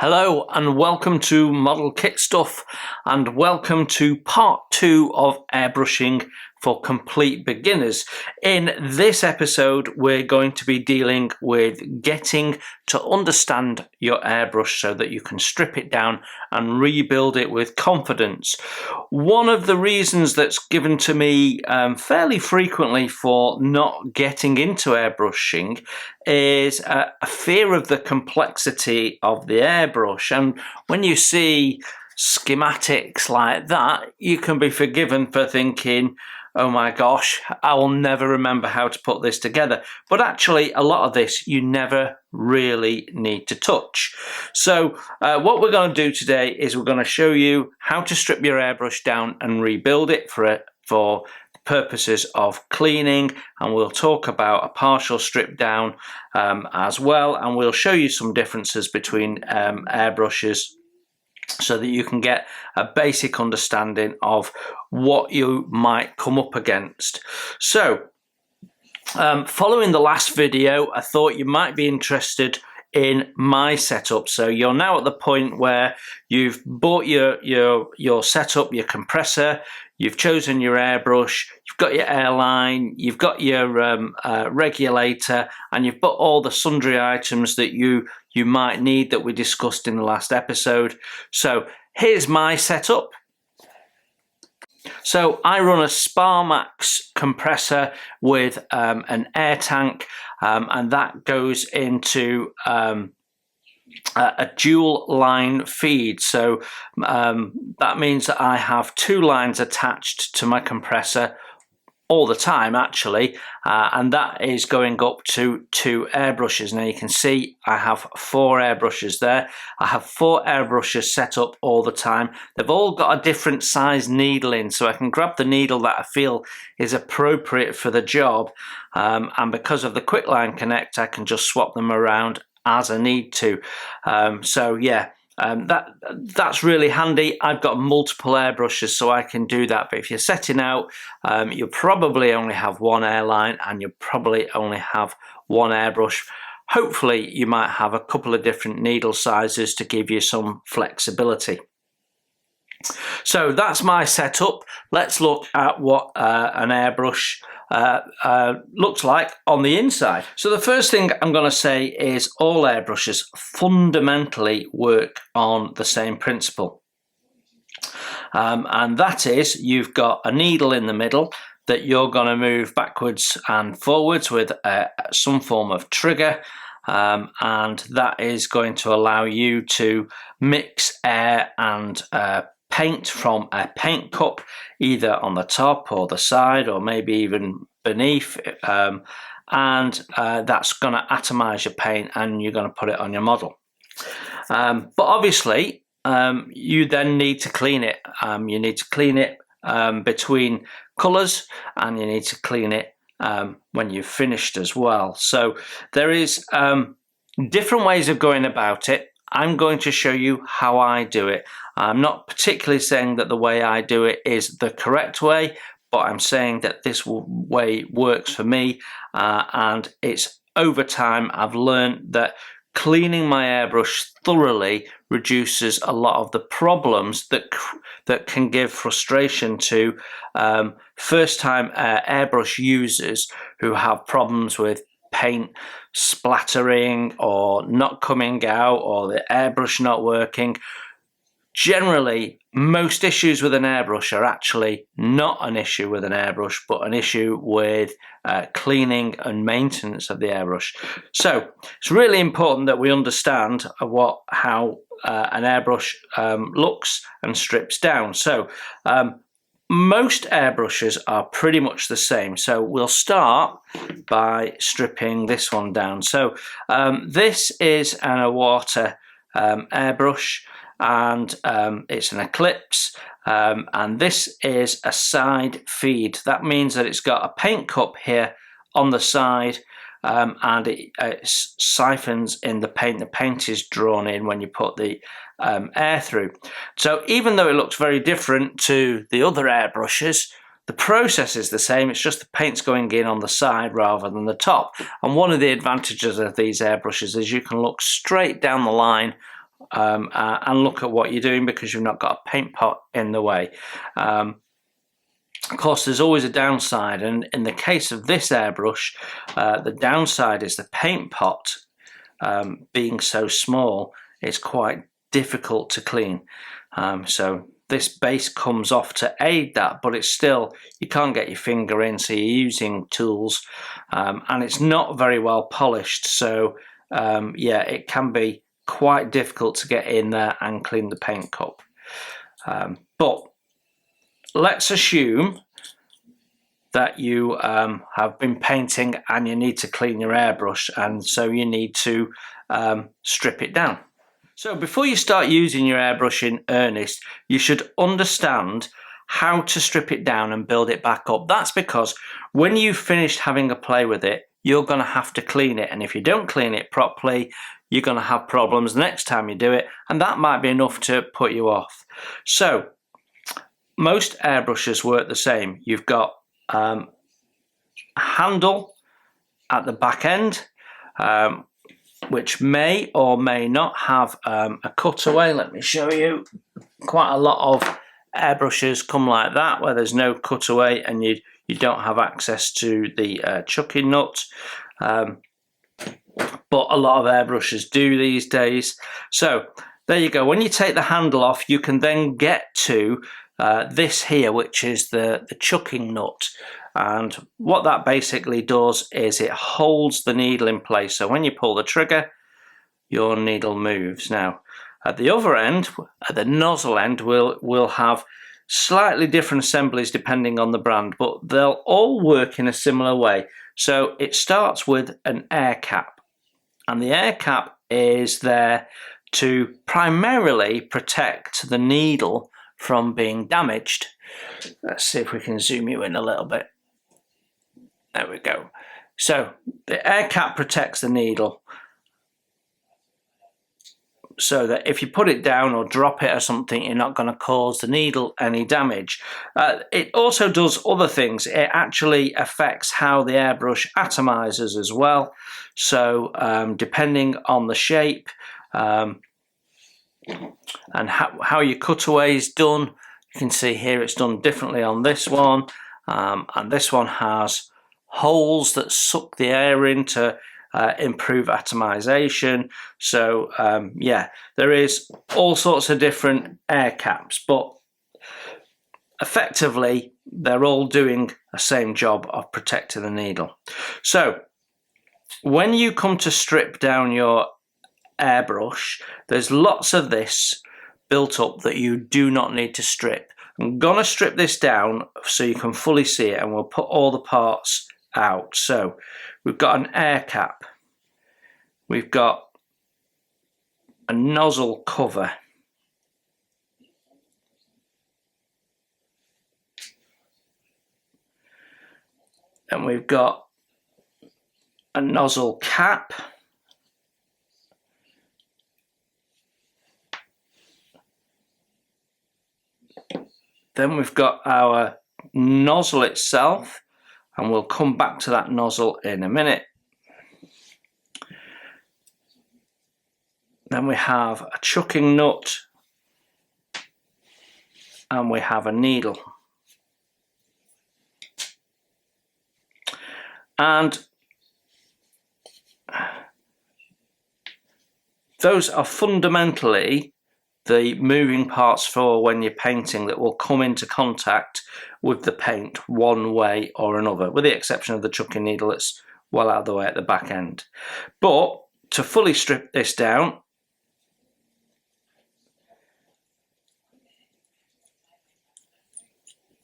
Hello and welcome to Model Kit Stuff, and welcome to part 2 of airbrushing for complete beginners. In this episode we're going to be dealing with getting to understand your airbrush so that you can strip it down and rebuild it with confidence. One of the reasons that's given to me fairly frequently for not getting into airbrushing is a fear of the complexity of the airbrush, and when you see schematics like that you can be forgiven for thinking, oh my gosh, I will never remember how to put this together. But actually a lot of this you never really need to touch. So what we're going to do today is we're going to show you how to strip your airbrush down and rebuild it for purposes of cleaning, and we'll talk about a partial strip down as well, and we'll show you some differences between airbrushes so that you can get a basic understanding of what you might come up against. So following the last video, I thought you might be interested in my setup. So you're now at the point where you've bought your setup, your compressor, you've chosen your airbrush, you've got your airline, you've got your regulator, and you've got all the sundry items that you might need that we discussed in the last episode. So here's my setup. So I run a Sparmax compressor with an air tank, and that goes into a dual line feed. So that means that I have two lines attached to my compressor all the time actually, and that is going up to 2 airbrushes. Now you can see I have 4 airbrushes there. I have 4 airbrushes set up all the time. They've all got a different size needle in, so I can grab the needle that I feel is appropriate for the job, and because of the quick line connect I can just swap them around as I need to. So yeah, that's really handy. I've got multiple airbrushes so I can do that, but if you're setting out, you'll probably only have one airline and you'll probably only have one airbrush. Hopefully you might have a couple of different needle sizes to give you some flexibility. So that's my setup. Let's look at what an airbrush looks like on the inside. So the first thing I'm going to say is all airbrushes fundamentally work on the same principle, and that is you've got a needle in the middle that you're going to move backwards and forwards with some form of trigger, and that is going to allow you to mix air and paint from a paint cup, either on the top or the side or maybe even beneath, and that's going to atomize your paint and you're going to put it on your model. But obviously you then need to clean it. You need to clean it between colors, and you need to clean it when you've finished as well. So there is different ways of going about it. I'm going to show you how I do it. I'm not particularly saying that the way I do it is the correct way, but I'm saying that this way works for me, and it's over time I've learned that cleaning my airbrush thoroughly reduces a lot of the problems that can give frustration to first-time airbrush users who have problems with paint splattering or not coming out, or the airbrush not working. Generally, most issues with an airbrush are actually not an issue with an airbrush, but an issue with cleaning and maintenance of the airbrush. So it's really important that we understand how an airbrush looks and strips down. So most airbrushes are pretty much the same. So we'll start by stripping this one down. So this is an Iwata airbrush, and it's an Eclipse, and this is a side feed. That means that it's got a paint cup here on the side, and it siphons in the paint. The paint is drawn in when you put the air through. So even though it looks very different to the other airbrushes, the process is the same. It's just the paint's going in on the side rather than the top. And one of the advantages of these airbrushes is you can look straight down the line and look at what you're doing, because you've not got a paint pot in the way. Of course, there's always a downside, and in the case of this airbrush, the downside is the paint pot being so small, it's quite difficult to clean. So this base comes off to aid that, but it's still, you can't get your finger in, so you're using tools, and it's not very well polished, so yeah, it can be quite difficult to get in there and clean the paint cup. But let's assume that you have been painting and you need to clean your airbrush, and so you need to strip it down. So before you start using your airbrush in earnest, you should understand how to strip it down and build it back up. That's because when you've finished having a play with it, you're going to have to clean it, and if you don't clean it properly, you're going to have problems the next time you do it, and that might be enough to put you off. So most airbrushes work the same. You've got a handle at the back end, which may or may not have a cutaway. Let me show you. Quite a lot of airbrushes come like that, where there's no cutaway and you don't have access to the chucking nut. But a lot of airbrushes do these days. So there you go. When you take the handle off, you can then get to this here, which is the chucking nut. And what that basically does is it holds the needle in place. So when you pull the trigger, your needle moves. Now, at the other end, at the nozzle end, we'll have slightly different assemblies depending on the brand, but they'll all work in a similar way. So it starts with an air cap, and the air cap is there to primarily protect the needle from being damaged. Let's see if we can zoom you in a little bit. There we go. So the air cap protects the needle, so that if you put it down or drop it or something, you're not going to cause the needle any damage. It also does other things. It actually affects how the airbrush atomizes as well. So depending on the shape and how your cutaway is done, you can see here it's done differently on this one, and this one has holes that suck the air in to improve atomization. So yeah, there is all sorts of different air caps, but effectively they're all doing the same job of protecting the needle. So when you come to strip down your airbrush, there's lots of this built up that you do not need to strip. I'm gonna strip this down so you can fully see it, and we'll put all the parts out. So we've got an air cap, we've got a nozzle cover, and we've got a nozzle cap, then we've got our nozzle itself, and we'll come back to that nozzle in a minute. Then we have a chucking nut, and we have a needle. And those are fundamentally the moving parts for when you're painting that will come into contact with the paint one way or another, with the exception of the chucking needle that's well out of the way at the back end. But to fully strip this down,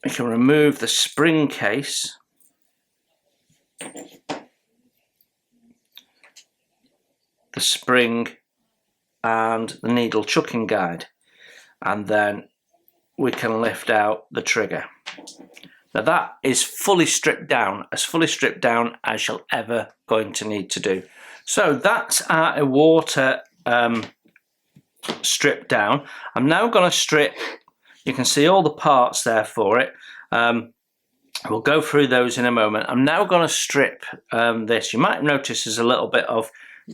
we can remove the spring case, the spring and the needle chucking guide, and then we can lift out the trigger. Now that is fully stripped down, as you're ever going to need to do. So that's our water stripped down. I'm now going to strip, you can see all the parts there for it. We'll go through those in a moment. I'm now going to strip this. You might notice there's a little bit of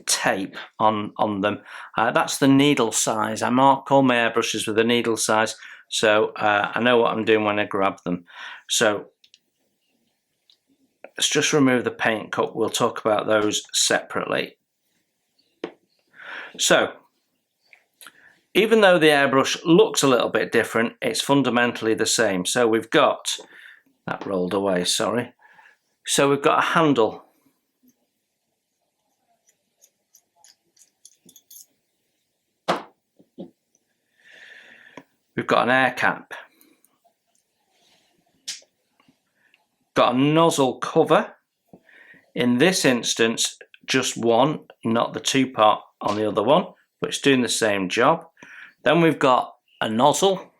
tape on them. That's the needle size. I mark all my airbrushes with the needle size, so I know what I'm doing when I grab them. So let's just remove the paint cup. We'll talk about those separately. So even though the airbrush looks a little bit different, it's fundamentally the same. So we've got, that rolled away, sorry. So we've got a handle. We've got an air cap. Got a nozzle cover. In this instance, just one, not the two-part on the other one, but it's doing the same job. Then we've got a nozzle,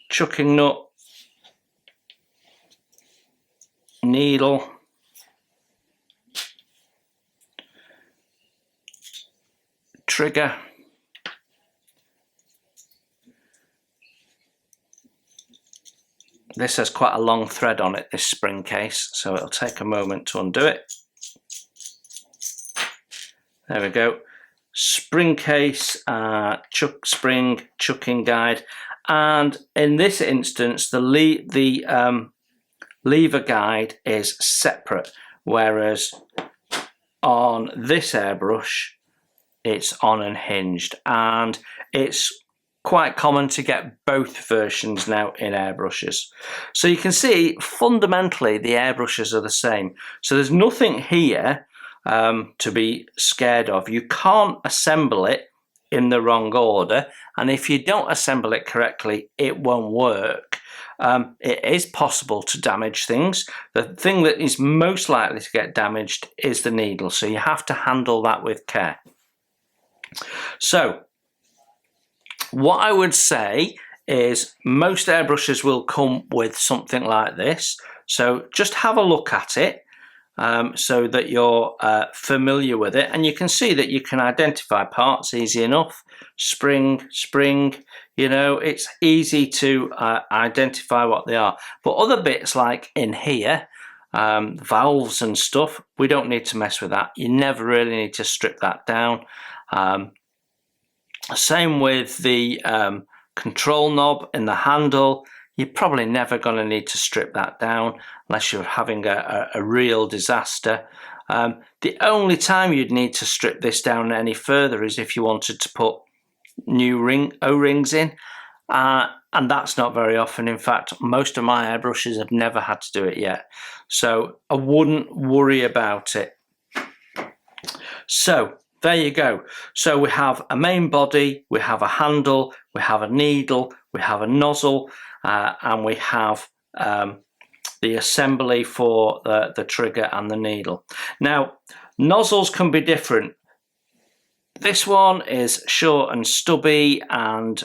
chucking nut, needle, trigger, this has quite a long thread on it, this spring case, so it'll take a moment to undo it. There we go. Spring case, spring chucking guide, and in this instance the lever guide is separate, whereas on this airbrush it's on and hinged, and it's quite common to get both versions now in airbrushes. So you can see fundamentally the airbrushes are the same, so there's nothing here to be scared of. You can't assemble it in the wrong order, and if you don't assemble it correctly it won't work. It is possible to damage things. The thing that is most likely to get damaged is the needle, so you have to handle that with care. So what I would say is most airbrushes will come with something like this, so just have a look at it so that you're familiar with it, and you can see that you can identify parts easy enough. Spring, you know, it's easy to identify what they are. But other bits like in here, valves and stuff, we don't need to mess with that. You never really need to strip that down. Same with the control knob in the handle. You're probably never going to need to strip that down unless you're having a real disaster. The only time you'd need to strip this down any further is if you wanted to put new O-rings in, and that's not very often. In fact, most of my airbrushes have never had to do it yet, so I wouldn't worry about it. So there you go. So we have a main body, we have a handle, we have a needle, we have a nozzle, and we have the assembly for the trigger and the needle. Now, nozzles can be different. This one is short and stubby and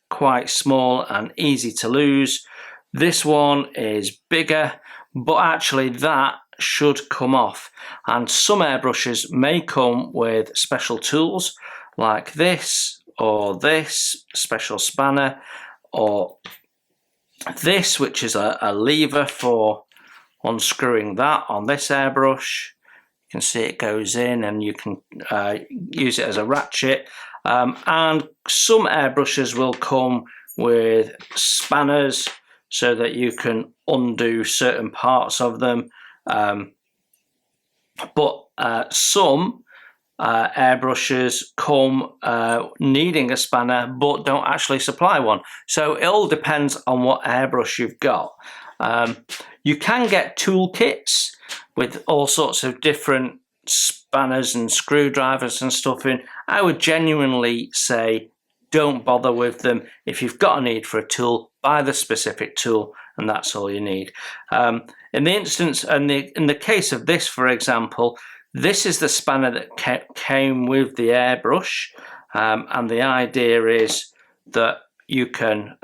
quite small and easy to lose. This one is bigger, but actually that should come off, and some airbrushes may come with special tools like this or this special spanner, or this, which is a lever for unscrewing that on this airbrush. You can see it goes in and you can use it as a ratchet, and some airbrushes will come with spanners so that you can undo certain parts of them. But some airbrushes come needing a spanner but don't actually supply one. So it all depends on what airbrush you've got. You can get toolkits with all sorts of different spanners and screwdrivers and stuff in. I would genuinely say don't bother with them. If you've got a need for a tool, buy the specific tool, and that's all you need. In the instance, in the case of this, for example, this is the spanner that came with the airbrush, and the idea is that you can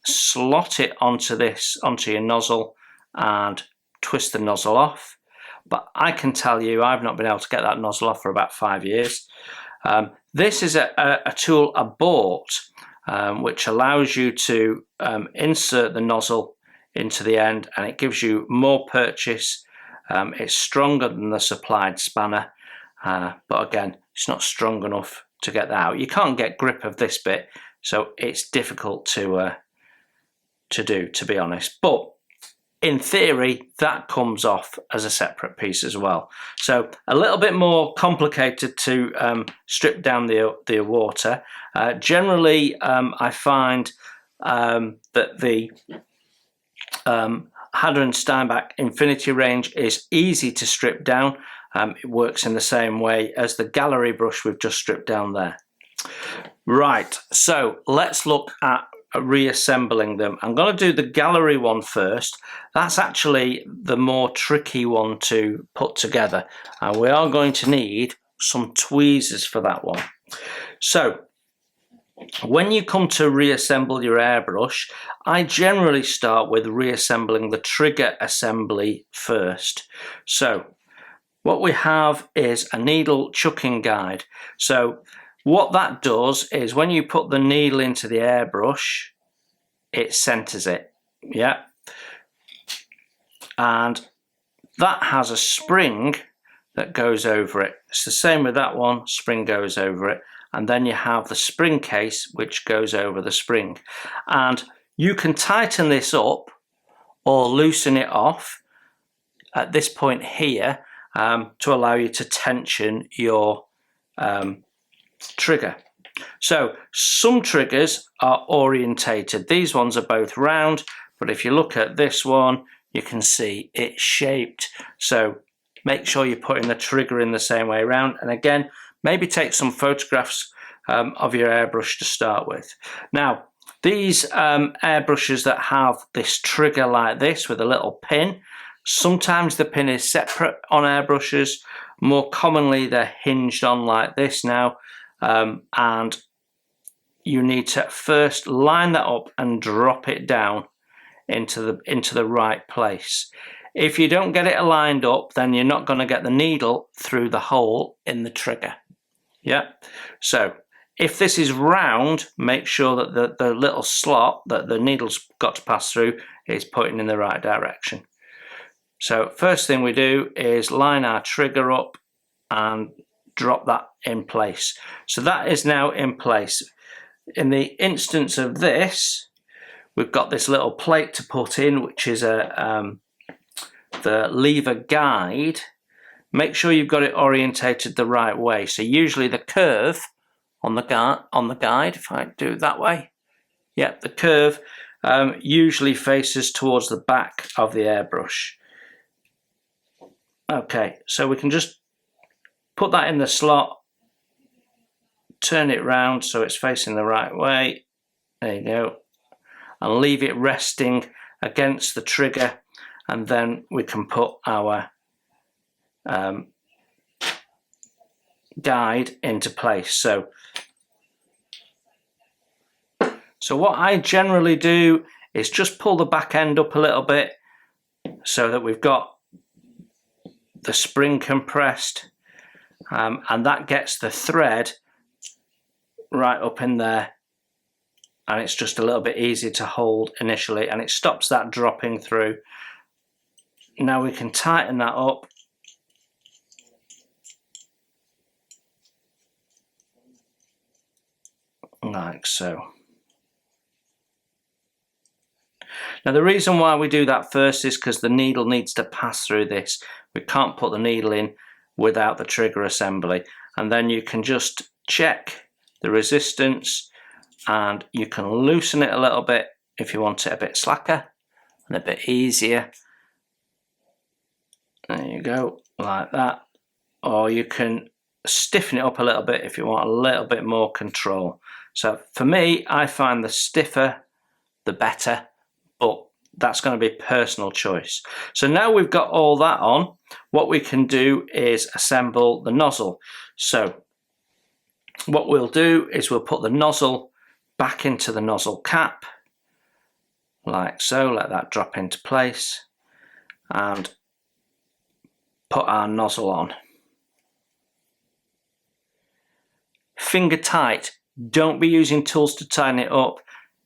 slot it onto your nozzle and twist the nozzle off. But I can tell you, I've not been able to get that nozzle off for about 5 years. This is a tool I bought, which allows you to insert the nozzle into the end, and it gives you more purchase It's stronger than the supplied spanner, but again, it's not strong enough to get that out. You can't get grip of this bit, so it's difficult to do, to be honest. But in theory, that comes off as a separate piece as well. So a little bit more complicated to strip down the water. Generally, I find that the Hader & Steinbach Infinity range is easy to strip down. It works in the same way as the gallery brush we've just stripped down there. Right, so let's look at reassembling them. I'm going to do the gallery one first. That's actually the more tricky one to put together, and we are going to need some tweezers for that one. So when you come to reassemble your airbrush, I generally start with reassembling the trigger assembly first. So what we have is a needle chucking guide. So what that does is when you put the needle into the airbrush, it centers it, yeah? And that has a spring that goes over it. It's the same with that one, spring goes over it. And then you have the spring case which goes over the spring. And you can tighten this up or loosen it off at this point here to allow you to tension your trigger. So some triggers are orientated. These ones are both round, but if you look at this one, you can see it's shaped. So make sure you're putting the trigger in the same way around. And again, maybe take some photographs of your airbrush to start with. Now, these airbrushes that have this trigger like this with a little pin, sometimes the pin is separate on airbrushes. More commonly, they're hinged on like this now. And you need to first line that up and drop it down into the right place. If you don't get it aligned up, then you're not going to get the needle through the hole in the trigger. Yeah. So if this is round, make sure that the little slot that the needle's got to pass through is pointing in the right direction. So first thing we do is line our trigger up and drop that in place. So that is now in place. In the instance of this, we've got this little plate to put in, which is the lever guide. Make sure you've got it orientated the right way. So usually the curve on the guide, if I do it that way, yeah, the curve usually faces towards the back of the airbrush. Okay, so we can just put that in the slot, turn it round so it's facing the right way. There you go. And leave it resting against the trigger, and then we can put our guide into place. So what I generally do is just pull the back end up a little bit so that we've got the spring compressed, and that gets the thread right up in there, and it's just a little bit easier to hold initially, and it stops that dropping through. Now we can tighten that up. Like so. Now the reason why we do that first is because the needle needs to pass through this. We can't put the needle in without the trigger assembly. And then you can just check the resistance, and you can loosen it a little bit if you want it a bit slacker and a bit easier. There you go, like that. Or you can stiffen it up a little bit if you want a little bit more control. So for me, I find the stiffer the better, but that's going to be personal choice. So now we've got all that on, what we can do is assemble the nozzle. So what we'll do is we'll put the nozzle back into the nozzle cap, like so, let that drop into place, and put our nozzle on. Finger tight. Don't be using tools to tighten it up.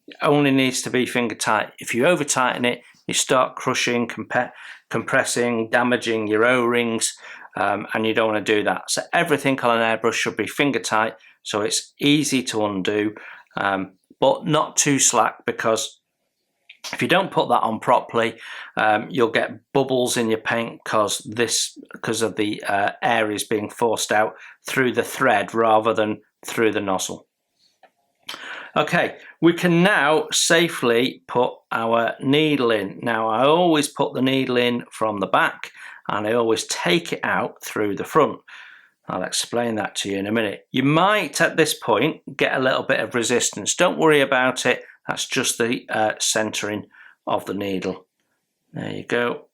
It only needs to be finger tight. If you over tighten it, you start crushing, compressing, damaging your O-rings, and you don't want to do that. So everything on an airbrush should be finger tight, so it's easy to undo, but not too slack, because if you don't put that on properly, you'll get bubbles in your paint because of the air is being forced out through the thread rather than through the nozzle. Okay, we can now safely put our needle in. Now, I always put the needle in from the back, and I always take it out through the front. I'll explain that to you in a minute. You might at this point get a little bit of resistance. Don't worry about it. That's just the centering of the needle. There you go.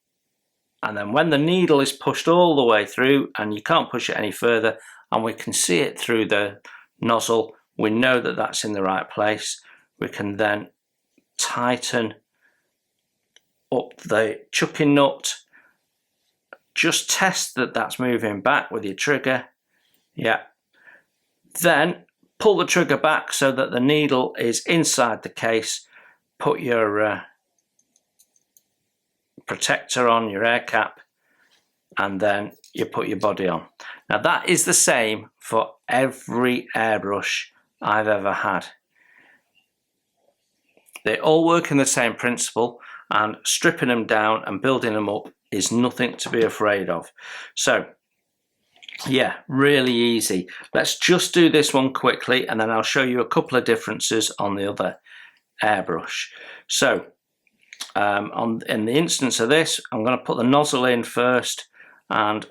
And then when the needle is pushed all the way through and you can't push it any further, and we can see it through the nozzle, we know that that's in the right place. We can then tighten up the chucking nut. Just test that that's moving back with your trigger. Yeah. Then pull the trigger back so that the needle is inside the case. Put your protector on, your air cap, and then you put your body on. Now that is the same for every airbrush I've ever had. They all work in the same principle, and stripping them down and building them up is nothing to be afraid of. So yeah, really easy. Let's just do this one quickly, and then I'll show you a couple of differences on the other airbrush. So in the instance of this, I'm going to put the nozzle in first and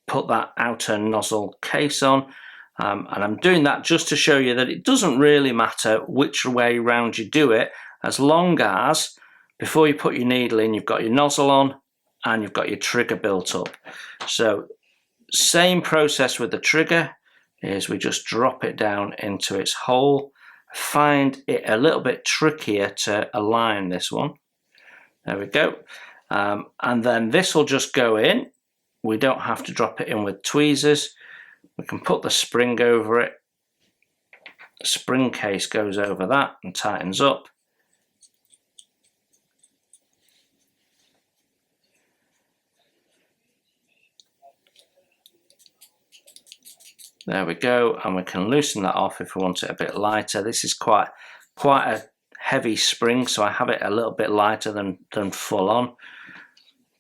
put that outer nozzle case on. And I'm doing that just to show you that it doesn't really matter which way round you do it, as long as before you put your needle in, you've got your nozzle on and you've got your trigger built up. So same process with the trigger, is we just drop it down into its hole. I find it a little bit trickier to align this one. There we go. And then this will just go in. We don't have to drop it in with tweezers. We can put the spring over it. The spring case goes over that and tightens up. There we go, and we can loosen that off if we want it a bit lighter. This is quite a heavy spring, so I have it a little bit lighter than full on.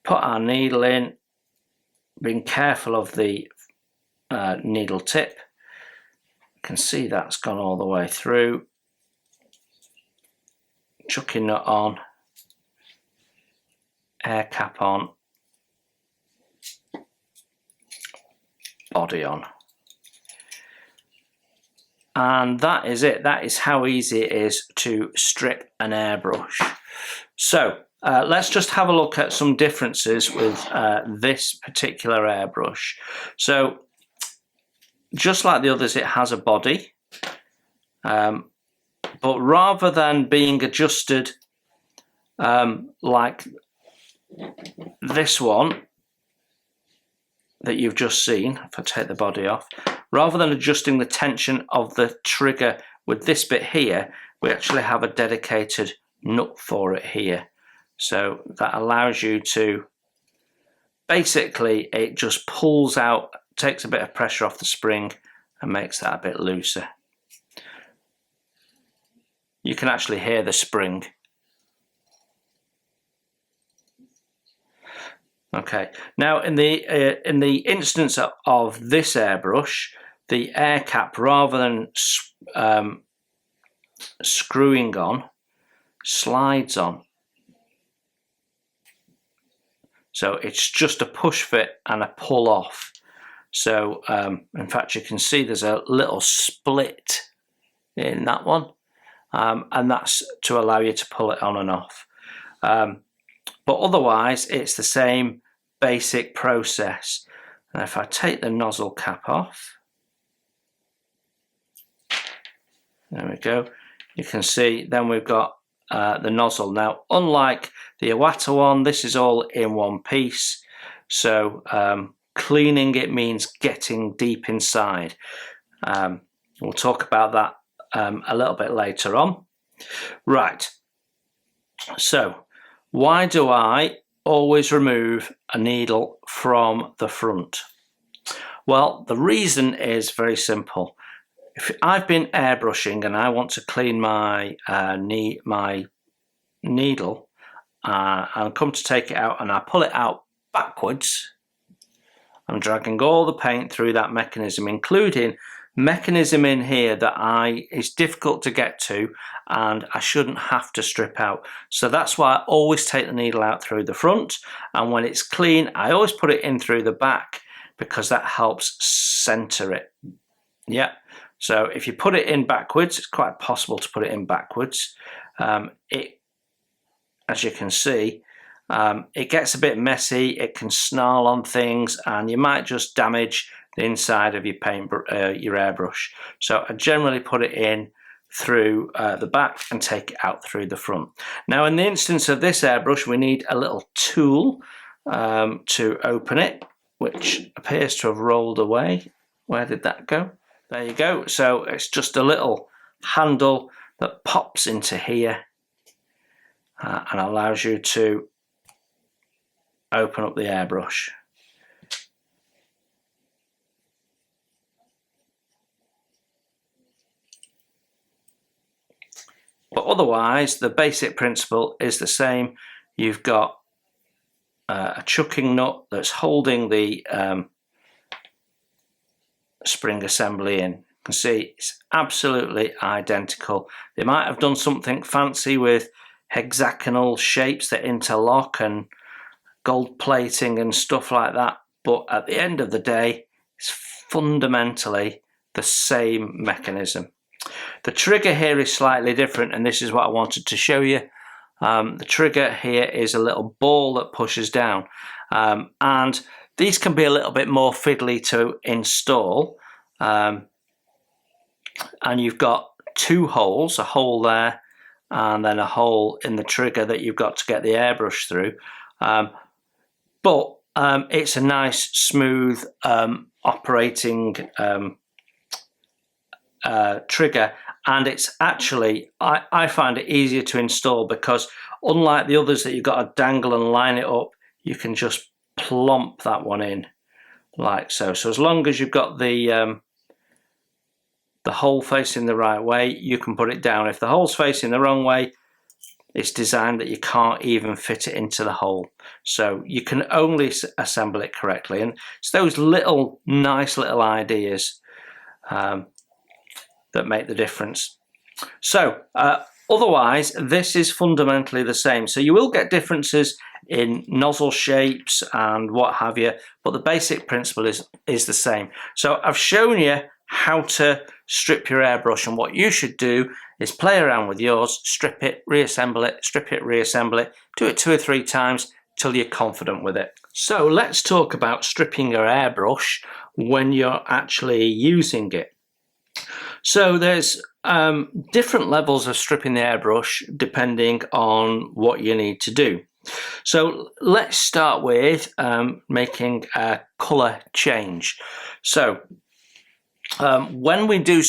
Put our needle in, being careful of the needle tip. You can see that's gone all the way through. Chucking nut on, air cap on, body on. And that is it. That is how easy it is to strip an airbrush. So let's just have a look at some differences with this particular airbrush. So just like the others, it has a body, but rather than being adjusted like this one that you've just seen, if I take the body off, rather than adjusting the tension of the trigger with this bit here, we actually have a dedicated nut for it here. So that allows you to, basically it just pulls out, takes a bit of pressure off the spring and makes that a bit looser. You can actually hear the spring. Okay, now in the instance of this airbrush, the air cap, rather than screwing on, slides on. So it's just a push fit and a pull off. So in fact, you can see there's a little split in that one, and that's to allow you to pull it on and off. But otherwise, it's the same basic process. And if I take the nozzle cap off, there we go, you can see then we've got the nozzle. Now, unlike the Iwata one, this is all in one piece, so cleaning it means getting deep inside. We'll talk about that a little bit later on. Right, so why do I always remove a needle from the front? Well, the reason is very simple. If I've been airbrushing and I want to clean my needle and come to take it out and I pull it out backwards, I'm dragging all the paint through that mechanism, including mechanism in here that is difficult to get to and I shouldn't have to strip out. So that's why I always take the needle out through the front, and when it's clean I always put it in through the back because that helps center it. Yeah, so if you put it in backwards, it's quite possible to put it in backwards. As you can see, it gets a bit messy, it can snarl on things, and you might just damage the inside of your your airbrush. So I generally put it in through the back and take it out through the front. Now in the instance of this airbrush, we need a little tool to open it, which appears to have rolled away. Where did that go? There you go. So it's just a little handle that pops into here and allows you to open up the airbrush. But otherwise, the basic principle is the same. You've got a chucking nut that's holding the spring assembly in. You can see it's absolutely identical. They might have done something fancy with hexagonal shapes that interlock and gold plating and stuff like that, but at the end of the day it's fundamentally the same mechanism. The trigger here is slightly different, and this is what I wanted to show you. The trigger here is a little ball that pushes down, and these can be a little bit more fiddly to install, and you've got two holes, a hole there and then a hole in the trigger that you've got to get the airbrush through, but it's a nice smooth operating trigger, and it's actually, I find it easier to install because unlike the others that you've got to dangle and line it up, you can just plump that one in like so. So as long as you've got the hole facing the right way, you can put it down. If the hole's facing the wrong way, it's designed that you can't even fit it into the hole. So you can only assemble it correctly, and it's those little nice little ideas that make the difference. So otherwise, this is fundamentally the same. So you will get differences in nozzle shapes and what have you, but the basic principle is the same. So I've shown you how to strip your airbrush, and what you should do is play around with yours, strip it, reassemble it, strip it, reassemble it, do it 2 or 3 times till you're confident with it. So let's talk about stripping your airbrush when you're actually using it. So there's different levels of stripping the airbrush depending on what you need to do. So let's start with making a colour change. So when we do,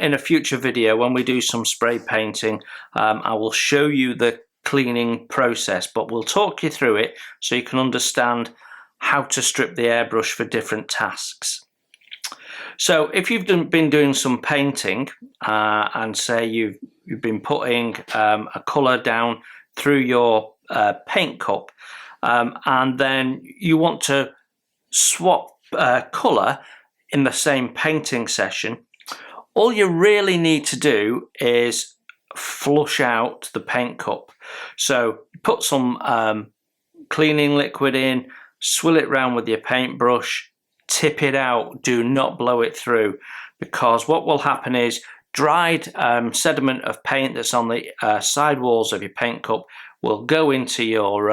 in a future video, when we do some spray painting, I will show you the cleaning process, but we'll talk you through it so you can understand how to strip the airbrush for different tasks. So if you've been doing some painting and say you've been putting a colour down through your paint cup, and then you want to swap colour in the same painting session, all you really need to do is flush out the paint cup. So put some cleaning liquid in, swill it round with your paintbrush, tip it out, do not blow it through, because what will happen is dried sediment of paint that's on the side walls of your paint cup will go into your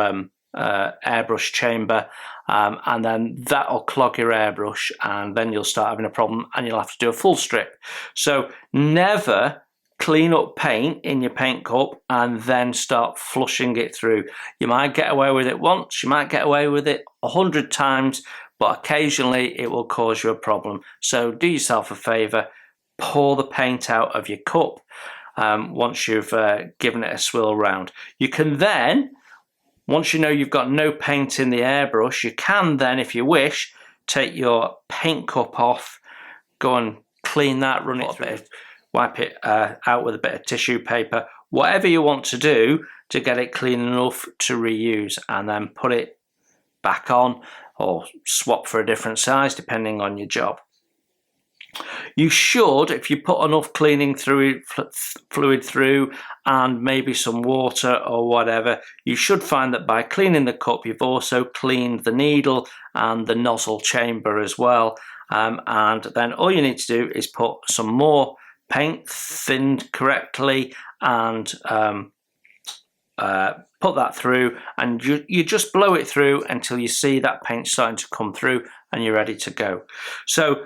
airbrush chamber, and then that'll clog your airbrush, and then you'll start having a problem and you'll have to do a full strip. So never clean up paint in your paint cup and then start flushing it through. You might get away with it once, you might get away with it 100 times, but occasionally it will cause you a problem. So do yourself a favour, pour the paint out of your cup once you've given it a swirl round. You can then Once you know you've got no paint in the airbrush, you can then, if you wish, take your paint cup off, go and clean that, run it through, wipe it out with a bit of tissue paper, whatever you want to do to get it clean enough to reuse, and then put it back on or swap for a different size depending on your job. You should, if you put enough cleaning fluid through and maybe some water or whatever, you should find that by cleaning the cup you've also cleaned the needle and the nozzle chamber as well. And then all you need to do is put some more paint, thinned correctly, and put that through, and you just blow it through until you see that paint starting to come through and you're ready to go. So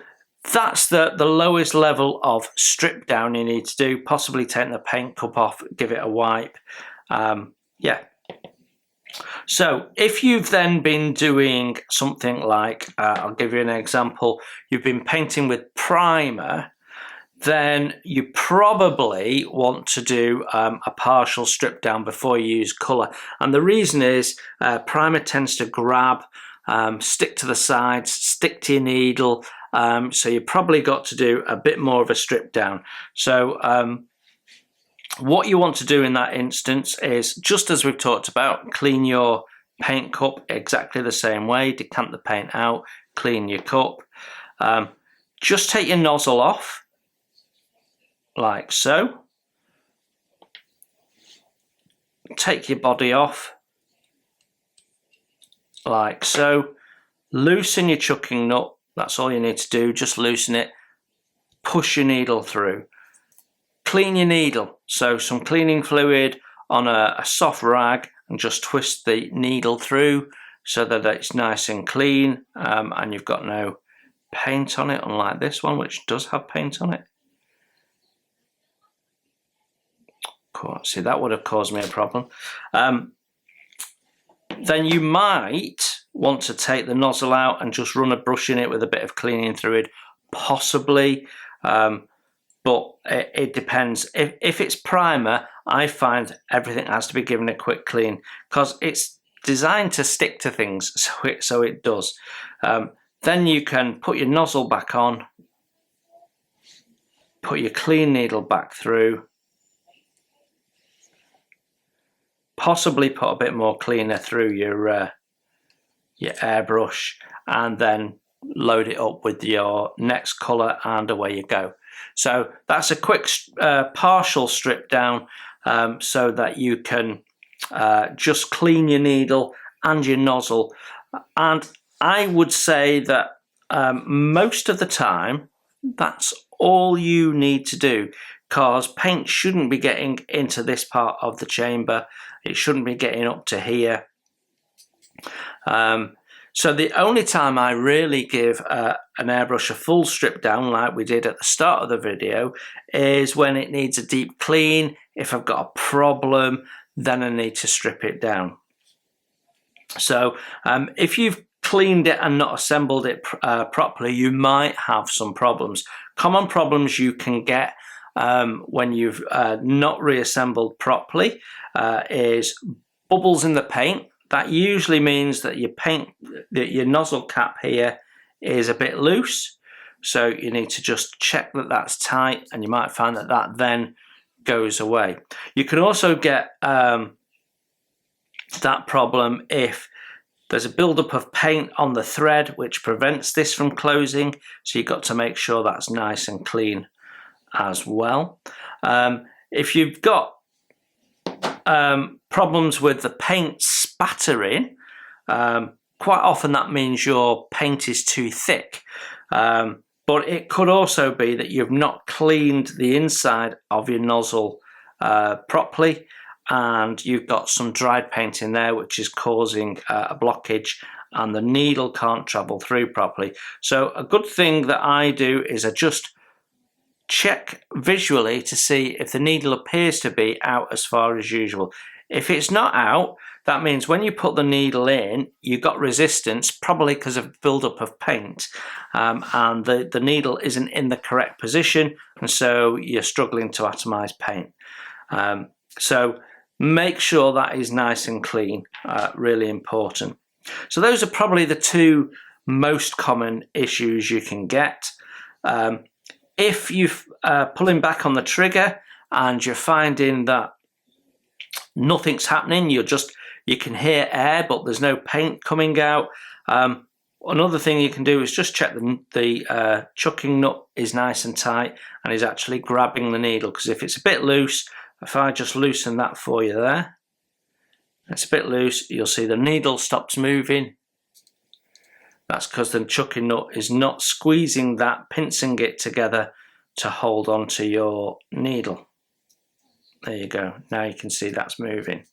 that's the lowest level of strip down you need to do. Possibly take the paint cup off, give it a wipe. Yeah. So if you've then been doing something like, I'll give you an example, you've been painting with primer, then you probably want to do a partial strip down before you use colour. And the reason is primer tends to grab, stick to the sides, stick to your needle, so you probably got to do a bit more of a strip down. So what you want to do in that instance is, just as we've talked about, clean your paint cup exactly the same way, decant the paint out, clean your cup. Just take your nozzle off, like so. Take your body off, like so. Loosen your chucking nut, that's all you need to do, just loosen it. Push your needle through. Clean your needle, so some cleaning fluid on a soft rag and just twist the needle through so that it's nice and clean, and you've got no paint on it, unlike this one which does have paint on it. Cool. See, that would have caused me a problem. Then you might want to take the nozzle out and just run a brush in it with a bit of cleaning fluid, possibly, but it depends. If it's primer, I find everything has to be given a quick clean because it's designed to stick to things, so it does. Then you can put your nozzle back on, put your clean needle back through, possibly put a bit more cleaner through your airbrush, and then load it up with your next colour, and away you go. So that's a quick partial strip down, so that you can just clean your needle and your nozzle. And I would say that most of the time that's all you need to do, because paint shouldn't be getting into this part of the chamber. It shouldn't be getting up to here. So the only time I really give an airbrush a full strip down, like we did at the start of the video, is when it needs a deep clean. If I've got a problem, then I need to strip it down. So if you've cleaned it and not assembled it properly, you might have some problems. Common problems you can get when you've not reassembled properly is bubbles in the paint. That usually means that your nozzle cap here is a bit loose, so you need to just check that that's tight, and you might find that that then goes away. You can also get that problem if there's a buildup of paint on the thread which prevents this from closing, so you've got to make sure that's nice and clean as well. If you've got problems with the paint spattering, quite often that means your paint is too thick, but it could also be that you've not cleaned the inside of your nozzle properly, and you've got some dried paint in there which is causing a blockage, and the needle can't travel through properly. So a good thing that I do is I just check visually to see if the needle appears to be out as far as usual. If it's not out, that means when you put the needle in, you've got resistance, probably because of buildup of paint, and the needle isn't in the correct position, and so you're struggling to atomize paint. So make sure that is nice and clean, really important. So those are probably the two most common issues you can get. If you're pulling back on the trigger and you're finding that nothing's happening, you can hear air but there's no paint coming out, another thing you can do is just check the chucking nut is nice and tight and is actually grabbing the needle, because if it's a bit loose, if I just loosen that for you there, it's a bit loose, you'll see the needle stops moving. That's because the chucking nut is not squeezing that, pincing it together to hold on to your needle. There you go, now you can see that's moving.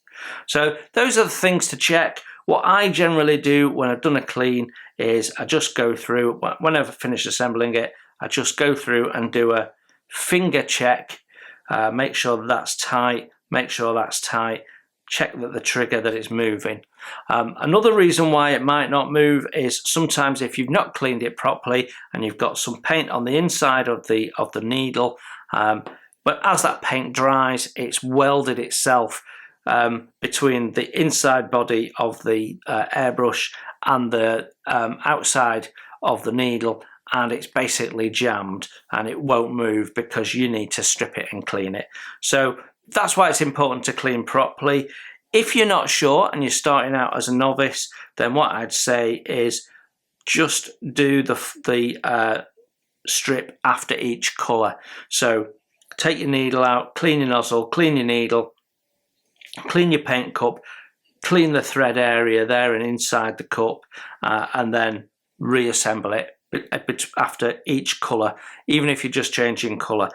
So those are the things to check. What I generally do when I've done a clean is I just go through, whenever I finish assembling it, I just go through and do a finger check, make sure that's tight, check that the trigger that it's moving. Another reason why it might not move is sometimes if you've not cleaned it properly and you've got some paint on the inside of the needle, but as that paint dries, it's welded itself between the inside body of the airbrush and the outside of the needle, and it's basically jammed and it won't move because you need to strip it and clean it. So that's why it's important to clean properly. If you're not sure and you're starting out as a novice, then what I'd say is just do the strip after each colour. So take your needle out, clean your nozzle, clean your needle, clean your paint cup, clean the thread area there and inside the cup, and then reassemble it after each colour, even if you're just changing colour.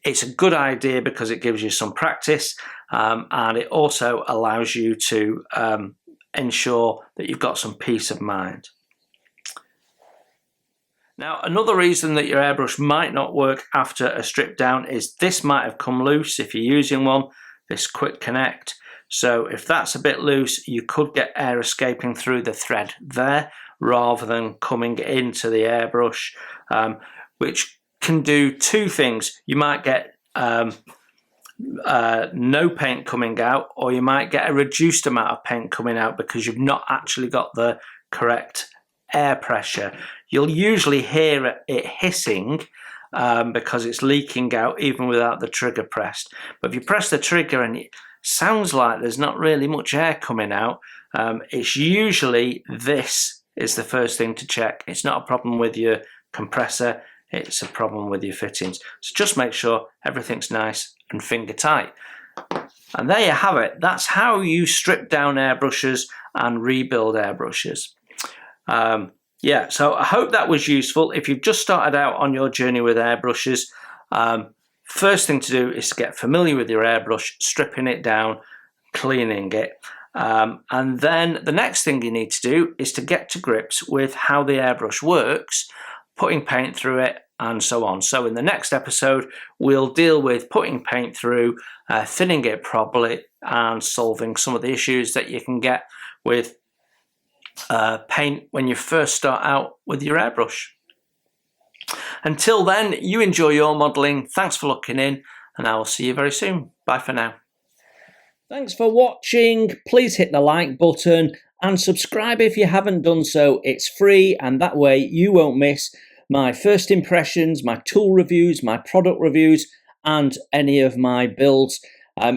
It's a good idea because it gives you some practice, and it also allows you to ensure that you've got some peace of mind. Now, another reason that your airbrush might not work after a strip down is this might have come loose if you're using one, this quick connect. So if that's a bit loose, you could get air escaping through the thread there rather than coming into the airbrush, which can do two things. You might get no paint coming out, or you might get a reduced amount of paint coming out because you've not actually got the correct air pressure. You'll usually hear it hissing because it's leaking out even without the trigger pressed. But if you press the trigger and it sounds like there's not really much air coming out, it's usually this is the first thing to check. It's not a problem with your compressor, it's a problem with your fittings. So just make sure everything's nice and finger tight. And there you have it. That's how you strip down airbrushes and rebuild airbrushes. Yeah, so I hope that was useful. If you've just started out on your journey with airbrushes, first thing to do is to get familiar with your airbrush, stripping it down, cleaning it. And then the next thing you need to do is to get to grips with how the airbrush works, putting paint through it, and so on. So in the next episode, we'll deal with putting paint through, thinning it properly, and solving some of the issues that you can get with paint when you first start out with your airbrush. Until then, you enjoy your modelling. Thanks for looking in, and I will see you very soon. Bye for now. Thanks for watching. Please hit the like button and subscribe if you haven't done so. It's free, and that way you won't miss my first impressions, my tool reviews, my product reviews, and any of my builds,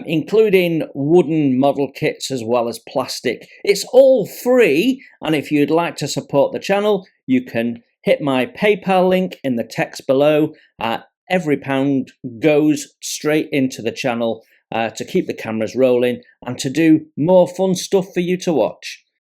including wooden model kits as well as plastic. It's all free, and if you'd like to support the channel, you can hit my PayPal link in the text below. Every pound goes straight into the channel to keep the cameras rolling and to do more fun stuff for you to watch.